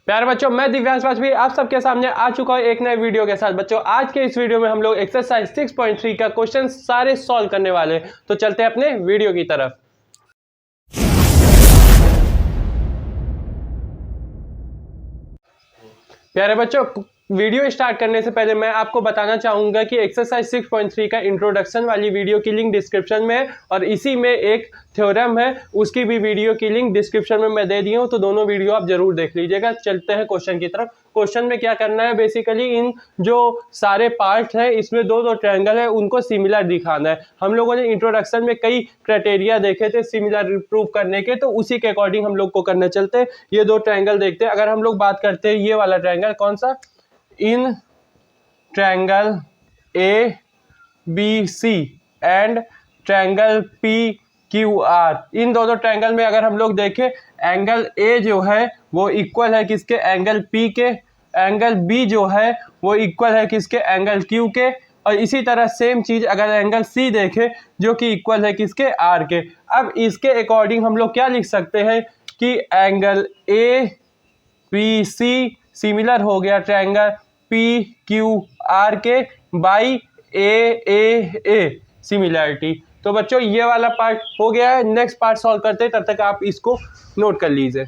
प्यारे बच्चों, मैं दिव्यांश वाजपेयी आप सबके सामने आ चुका हूँ एक नए वीडियो के साथ। बच्चों, आज के इस वीडियो में हम लोग एक्सरसाइज 6.3 का क्वेश्चन सारे सॉल्व करने वाले हैं। तो चलते हैं अपने वीडियो की तरफ। प्यारे बच्चों, वीडियो स्टार्ट करने से पहले मैं आपको बताना चाहूंगा कि एक्सरसाइज 6.3 का इंट्रोडक्शन वाली वीडियो की लिंक डिस्क्रिप्शन में है और इसी में एक थ्योरम है, उसकी भी वीडियो की लिंक डिस्क्रिप्शन में मैं दे दी हूँ, तो दोनों वीडियो आप जरूर देख लीजिएगा। चलते हैं क्वेश्चन की तरफ। क्वेश्चन में क्या करना है, बेसिकली इन जो सारे पार्ट हैं इसमें दो दो ट्रायंगल है, उनको सिमिलर दिखाना है। हम लोगों ने इंट्रोडक्शन में कई क्राइटेरिया देखे थे सिमिलर प्रूव करने के, तो उसी के अकॉर्डिंग हम लोग को करना। चलते हैं ये दो ट्रायंगल देखते हैं। अगर हम लोग बात करते हैं ये वाला ट्रायंगल, कौन सा, इन triangle A B C and triangle P Q R, इन दोनों ट्रायंगल में अगर हम लोग देखें, एंगल ए जो है वो इक्वल है किसके, एंगल पी के। एंगल बी जो है वो इक्वल है किसके, एंगल क्यू के। और इसी तरह सेम चीज अगर एंगल सी देखें जो कि इक्वल है किसके, आर के। अब इसके अकॉर्डिंग हम लोग क्या लिख सकते हैं कि angle A P C similar हो गया ट्रायंगल पी क्यू आर के बाई ए सिमिलरिटी। तो बच्चों ये वाला पार्ट हो गया है। नेक्स्ट पार्ट सॉल्व करते हैं, तब तक आप इसको नोट कर लीजिए।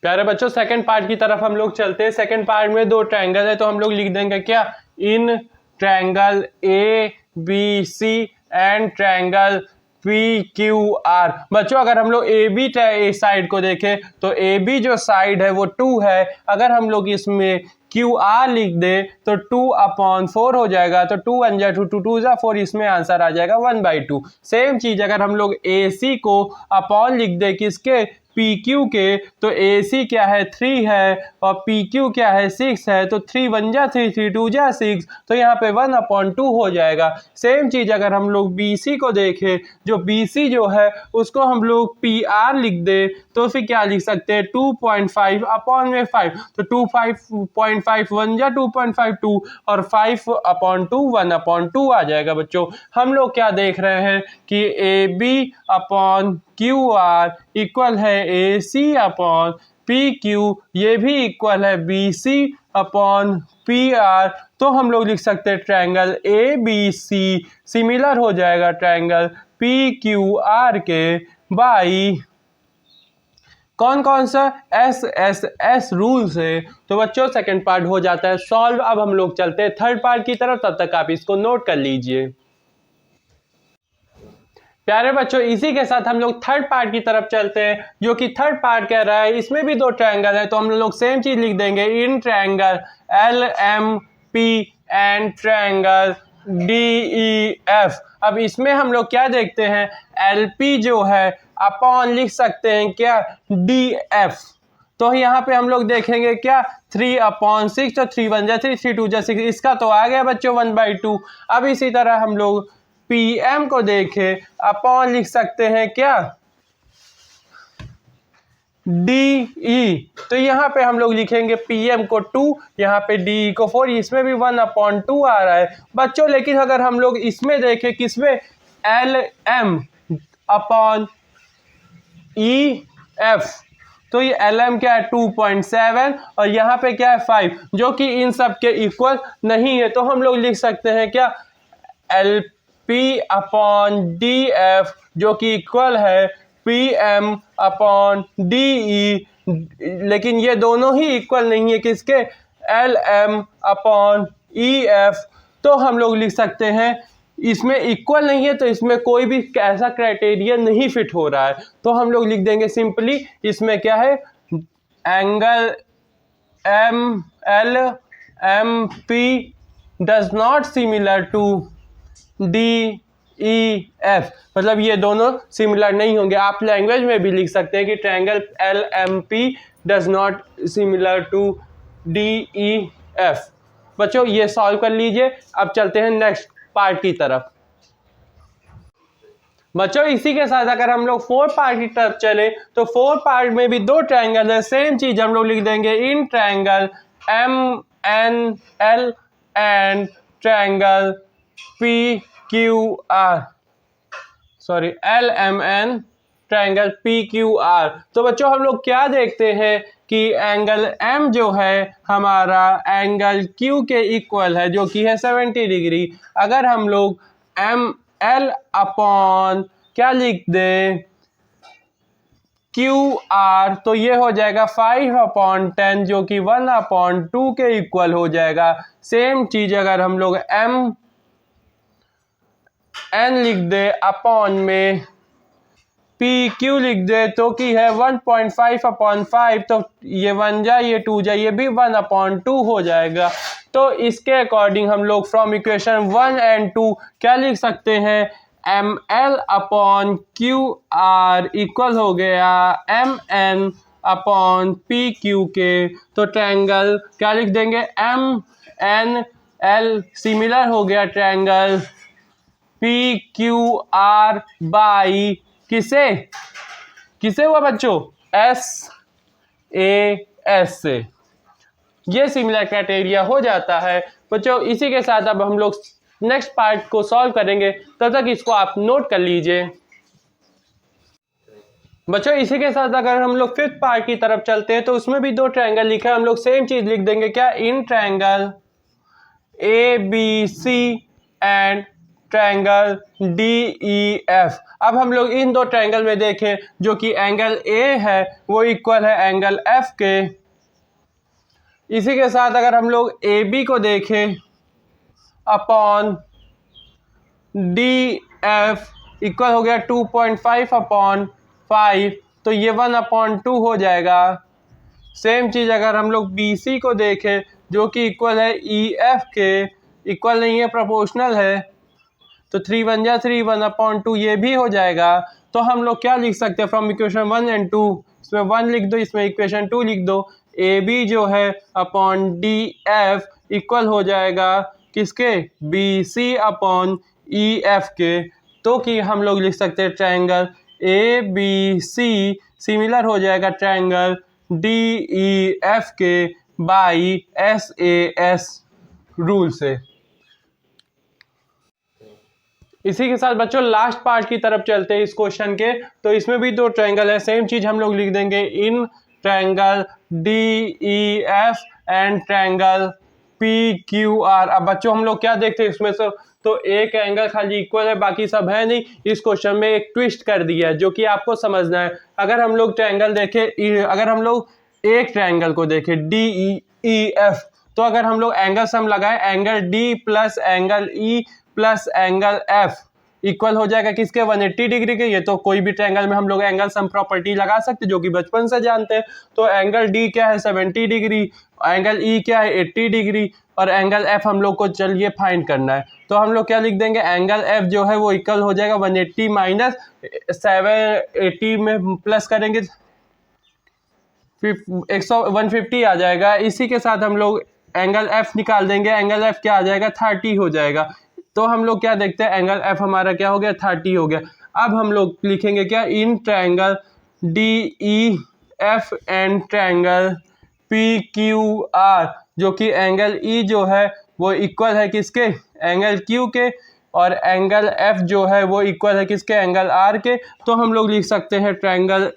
प्यारे बच्चों, सेकंड पार्ट की तरफ हम लोग चलते हैं। सेकंड पार्ट में दो ट्रायंगल है, तो हम लोग लिख देंगे क्या, in triangle A B C and triangle P Q R. बच्चों अगर हम लोग ए बी साइड को देखें तो ए बी जो साइड है वो 2 है। अगर हम लोग इसमें क्यू आर लिख दे तो 2/4 हो जाएगा। तो 2 1 जा 2 2 2 जा 4, इसमें आंसर आ जाएगा 1/2। सेम चीज अगर हम लोग ए सी को अपॉन लिख दे किसके, पी क्यू के, तो ए सी क्या है 3 है और पी क्यू क्या है 6 है। तो 3 1 जा 3 3 2 जा 6, तो यहाँ पे 1/2 हो जाएगा। सेम चीज अगर हम लोग बी सी को देखें, जो बी सी जो है उसको हम लोग पी आर लिख दे तो फिर क्या लिख सकते हैं, 2.5/5। तो 2.5 1 जा 2.52 और 5/2 1/2 आ जाएगा। बच्चों हम लोग क्या देख रहे हैं कि A B upon Q R equal है A C upon P Q, ये भी इक्वल है B C upon P R. तो हम लोग लिख सकते हैं triangle A B C similar हो जाएगा ट्रायंगल पी क्यू आर के बाई कौन कौन सा, एस एस एस रूल से। तो बच्चों सेकंड पार्ट हो जाता है सॉल्व। अब हम लोग चलते हैं थर्ड पार्ट की तरफ, तब तक आप इसको नोट कर लीजिए। प्यारे बच्चों, इसी के साथ हम लोग थर्ड पार्ट की तरफ चलते हैं, जो कि थर्ड पार्ट कह रहा है इसमें भी दो ट्रायंगल है, तो हम लोग सेम चीज लिख देंगे, in triangle L M P and triangle D E F. अब इसमें हम लोग क्या देखते हैं, एल पी जो है अपॉन लिख सकते हैं क्या, डी एफ। तो यहाँ पे हम लोग देखेंगे क्या, 3/6, तो 3 1 जा 3 3 2 जा 6, इसका तो आ गया बच्चों 1/2। अब इसी तरह हम लोग पी एम को देखें, अपॉन लिख सकते हैं क्या, डी ई। तो यहाँ पे हम लोग लिखेंगे पी एम को 2, यहाँ पे डी ई को 4, इसमें भी 1/2 आ रहा है बच्चों। लेकिन अगर हम लोग इसमें देखें किसमें, L M upon E F, तो ये एल एम क्या है 2.7 और यहाँ पे क्या है 5, जो कि इन सब के इक्वल नहीं है। तो हम लोग लिख सकते हैं क्या, L P upon D F, जो कि इक्वल है P M upon D E. लेकिन ये दोनों ही इक्वल नहीं है किसके, L M upon E F. तो हम लोग लिख सकते हैं इसमें इक्वल नहीं है, तो इसमें कोई भी ऐसा क्राइटेरिया नहीं फिट हो रहा है। तो हम लोग लिख देंगे सिंपली, इसमें क्या है, angle M L M P does not similar to D E F, मतलब ये दोनों सिमिलर नहीं होंगे। आप लैंग्वेज में भी लिख सकते हैं कि triangle L M P does not similar to D E F. बच्चों ये सॉल्व कर लीजिए। अब चलते हैं नेक्स्ट पार्ट की तरफ। बच्चों इसी के साथ अगर हम लोग फोर्थ पार्ट की तरफ चले, तो फोर्थ पार्ट में भी दो ट्रायंगल है, सेम चीज हम लोग लिख देंगे, in triangle M N L and triangle P Q R, sorry L M N triangle P Q R. तो बच्चों हम लोग क्या देखते हैं कि एंगल एम जो है हमारा एंगल क्यू के इक्वल है, जो कि है 70 डिग्री। अगर हम लोग एम एल अपॉन क्या लिख दें क्यू आर, तो ये हो जाएगा 5/10 जो कि 1/2 के इक्वल हो जाएगा। सेम चीज अगर हम लोग एम एन लिख दे अपॉन में पी क्यू लिख दे तो कि है 1.5/5, तो ये 1 जा ये 2 जा ये भी 1/2 हो जाएगा। तो इसके अकॉर्डिंग हम लोग फ्रॉम इक्वेशन 1 एंड 2 क्या लिख सकते हैं, M L upon Q R equal हो गया M N upon P Q के। तो ट्रायंगल क्या लिख देंगे, एम एन एल सिमिलर हो गया triangle P Q R by किसे किसे हुआ बच्चों, एस ए एस से। ये सिमिलर क्राइटेरिया हो जाता है बच्चों। इसी के साथ अब हम लोग नेक्स्ट पार्ट को सॉल्व करेंगे, तब तक इसको आप नोट कर लीजिए बच्चों। इसी के साथ अगर हम लोग फिफ्थ पार्ट की तरफ चलते हैं तो उसमें भी दो ट्रायंगल लिखा है, हम लोग सेम चीज लिख देंगे क्या, in triangle A B C and triangle D E F. अब हम लोग इन दो ट्रायंगल में देखें जो कि एंगल ए है वो इक्वल है एंगल एफ के। इसी के साथ अगर हम लोग ए बी को देखें अपॉन डी एफ इक्वल हो गया 2.5/5, तो ये 1/2 हो जाएगा। सेम चीज अगर हम लोग बी सी को देखें जो कि इक्वल है ई एफ के, इक्वल नहीं है प्रोपोर्शनल है, तो 3 1 जा 3 1/2 ये भी हो जाएगा। तो हम लोग क्या लिख सकते हैं फ्रॉम इक्वेशन 1 एंड 2, इसमें 1 लिख दो इसमें इक्वेशन 2 लिख दो, ए बी जो है अपॉन डी एफ इक्वल हो जाएगा किसके, B C upon E F के। तो कि हम लोग लिख सकते हैं triangle A B C similar हो जाएगा ट्रायंगल डी ई एफ के by S A S rule से। इसी के साथ बच्चों लास्ट पार्ट की तरफ चलते हैं इस क्वेश्चन के। तो इसमें भी दो ट्रायंगल है, सेम चीज हम लोग लिख देंगे in triangle D E F and triangle P Q are. अब बच्चों हम लोग क्या देखते हैं इसमें से, तो एक एंगल खाली इक्वल है बाकी सब है नहीं। इस क्वेश्चन में एक ट्विस्ट कर दिया है जो कि आपको समझना है। अगर हम लोग ट्रायंगल देखें, अगर हम लोग एक ट्रायंगल को देखें डी ई एफ, तो अगर हम लोग एंगल सम लगाए angle D plus angle E plus angle F equal हो जाएगा किसके, 180 डिग्री के। ये तो कोई भी ट्रायंगल में हम लोग एंगल सम प्रॉपर्टी लगा सकते जो कि बचपन से जानते हैं। तो एंगल डी क्या है 70 डिग्री, एंगल ई क्या है 80 डिग्री, और एंगल एफ हम लोग को चलिए फाइंड करना है। तो हम लोग क्या लिख देंगे, एंगल एफ जो है वो इक्वल हो जाएगा 180 माइनस 780 में प्लस करेंगे 150 आ जाएगा। इसी के साथ हम लोग एंगल एफ निकाल देंगे, एंगल एफ क्या आ जाएगा 30 हो जाएगा। तो हम लोग क्या देखते हैं, एंगल एफ हमारा क्या हो गया 30 हो गया। अब हम लोग लिखेंगे क्या, in triangle D E F and triangle P Q are, जो कि एंगल ई जो है वो इक्वल है किसके, एंगल क्यू के, और एंगल एफ जो है वो इक्वल है किसके, एंगल आर के। तो हम लोग लिख सकते हैं triangle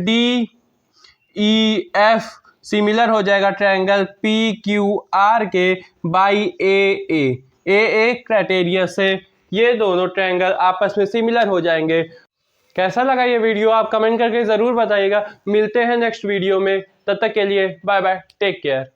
D E F similar हो जाएगा ट्रायंगल पी क्यू आर के बाई ए क्राइटेरिया से ये दोनों ट्रायंगल आपस में सिमिलर हो जाएंगे। कैसा लगा ये वीडियो आप कमेंट करके ज़रूर बताइएगा। मिलते हैं नेक्स्ट वीडियो में, तब तक के लिए बाय बाय, टेक केयर।